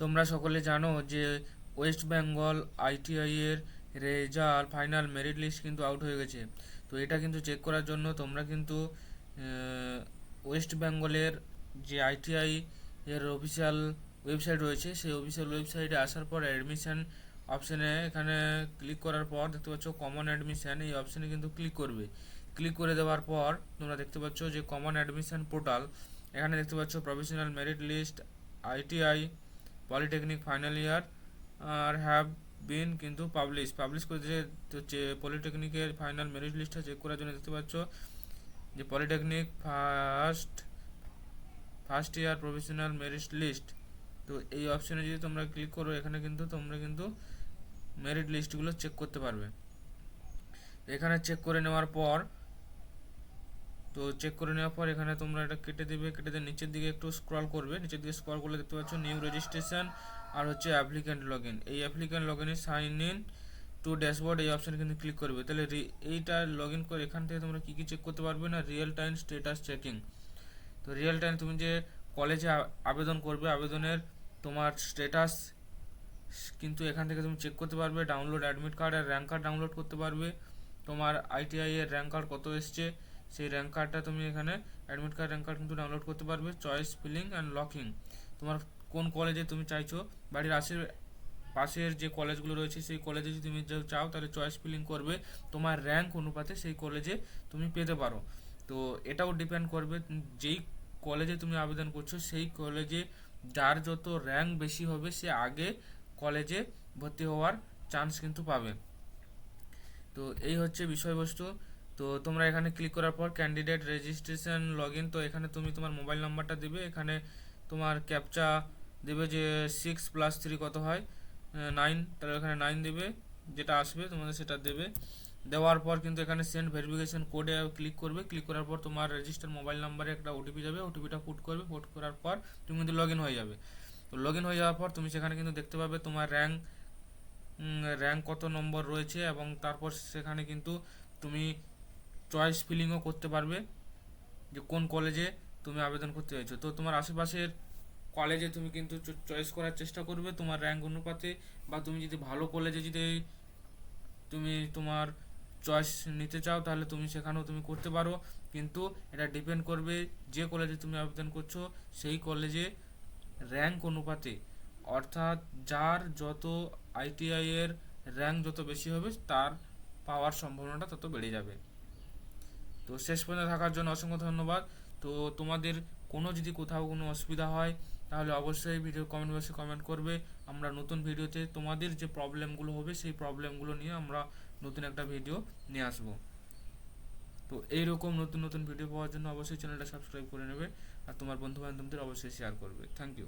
তোমরা সকলে জানো যে ওয়েস্ট বেঙ্গল আইটিআই এর রেজাল্ট ফাইনাল মেরিট লিস্ট কিন্তু আউট হয়ে গেছে। তো এটা কিন্তু চেক করার জন্য তোমরা কিন্তু ওয়েস্ট বেঙ্গলের যে আইটিআই এর অফিসিয়াল ওয়েবসাইট রয়েছে সেই অফিসিয়াল ওয়েবসাইটে আসার পর অ্যাডমিশন অপশানে এখানে ক্লিক করার পর দেখতে পাচ্ছ কমন অ্যাডমিশন, এই অপশানে কিন্তু ক্লিক করবে। ক্লিক করে দেওয়ার পর তোমরা দেখতে পাচ্ছ যে কমন অ্যাডমিশন পোর্টাল, এখানে দেখতে পাচ্ছ professional merit list ITI polytechnic final year আর হ্যাভ বিন কিন্তু পাবলিশ করে যে হচ্ছে পলিটেকনিকের ফাইনাল মেরিট লিস্টটা চেক করার জন্য দেখতে পাচ্ছ যে polytechnic first year professional merit list. তো এই অপশানে যদি তোমরা ক্লিক করো এখানে কিন্তু তোমরা কিন্তু মেরিট লিস্টগুলো চেক করতে পারবে। এখানে চেক করে নেওয়ার পর এখানে তোমরা এটা কেটে দেবে, কেটে দিয়ে নিচের দিকে একটু স্ক্রল করবে। নিচের দিকে স্ক্রল করলে দেখতে পাচ্ছ নিউ রেজিস্ট্রেশন আর হচ্ছে অ্যাপ্লিক্যান্ট লগ ইন। এই অ্যাপ্লিক্যান্ট লগ ইনে সাইন ইন টু ড্যাশবোর্ড এই অপশানে কিন্তু ক্লিক করবে। তাহলে এইটা লগ ইন করে এখান থেকে তোমরা কী কী চেক করতে পারবে না, রিয়েল টাইম স্ট্যাটাস চেকিং। তো রিয়েল টাইম তুমি যে কলেজে আবেদন করবে আবেদনের তোমার স্ট্যাটাস কিন্তু এখান থেকে তুমি চেক করতে পারবে। ডাউনলোড অ্যাডমিট কার্ড আর র্যাঙ্ক কার্ড ডাউনলোড করতে পারবে। তোমার আইটিআই এর র্যাঙ্ক কার্ড কত এসছে সেই র্যাঙ্ক কার্ডটা তুমি এখানে অ্যাডমিট কার্ড র্যাঙ্ক কার্ড কিন্তু ডাউনলোড করতে পারবে। চয়েস ফিলিং অ্যান্ড লকিং, তোমার কোন কলেজে তুমি চাইছো, বাড়ির পাশের যে কলেজগুলো রয়েছে সেই কলেজে যদি তুমি চাও তাহলে চয়েস ফিলিং করবে, তোমার র্যাঙ্ক অনুপাতে সেই কলেজে তুমি পেতে পারো। তো এটাও ডিপেন্ড করবে যেই কলেজে তুমি আবেদন করছো সেই কলেজে যার যত র্যাঙ্ক বেশি হবে সে আগে কলেজে ভর্তি হওয়ার চান্স কিন্তু পাবে। তো এই হচ্ছে বিষয়বস্তু। তো তোমরা এখানে ক্লিক করার পর ক্যান্ডিডেট রেজিস্ট্রেশন লগ ইন, তো এখানে তুমি তোমার মোবাইল নাম্বারটা দেবে, এখানে তোমার ক্যাপচা দেবে যে 6+3 কত হয় 9, তাহলে এখানে 9 দেবে, যেটা আসবে তোমাদের সেটা দেবে। দেওয়ার পর কিন্তু এখানে সেন্ড ভেরিফিকেশন কোডে ক্লিক করবে। ক্লিক করার পর তোমার রেজিস্টার মোবাইল নাম্বারে একটা ওটিপি যাবে, ওটিপিটা পুট করবে। পুট করার পর তুমি কিন্তু লগ ইন হয়ে যাবে। তো লগ ইন হয়ে যাওয়ার পর তুমি সেখানে কিন্তু দেখতে পাবে তোমার র্যাঙ্ক কত নম্বর রয়েছে এবং তারপর সেখানে কিন্তু তুমি চয়েস ফিলিংও করতে পারবে যে কোন কলেজে তুমি আবেদন করতে চাইছো। তো তোমার আশেপাশের কলেজে তুমি কিন্তু চয়েস করার চেষ্টা করবে তোমার র্যাঙ্ক অনুপাতে, বা তুমি যদি ভালো কলেজে যদি তুমি তোমার চয়েস নিতে চাও তাহলে তুমি সেখানেও তুমি করতে পারো। কিন্তু এটা ডিপেন্ড করবে যে কলেজে তুমি আবেদন করছো সেই কলেজে র্যাঙ্ক অনুপাতে, অর্থাৎ যার যত আইটিআই এর র্যাঙ্ক যত বেশি হবে তার পাওয়ার সম্ভাবনাটা তত বেড়ে যাবে। তো শেষ পর্যন্ত থাকার জন্য অসংখ্য ধন্যবাদ। তো তোমাদের যদি কোথাও কোনো অসুবিধা হয় তাহলে অবশ্যই ভিডিও কমেন্ট বক্সে কমেন্ট করবে। আমরা নতুন ভিডিওতে তোমাদের যে প্রবলেমগুলো হবে সেই প্রবলেমগুলো নিয়ে আমরা নতুন একটা ভিডিও নিয়ে আসবো। তো এইরকম নতুন নতুন ভিডিও পাওয়ার জন্য অবশ্যই চ্যানেলটা সাবস্ক্রাইব করে নেবে আর তোমার বন্ধু বান্ধবদের অবশ্যই শেয়ার করবে। Thank you.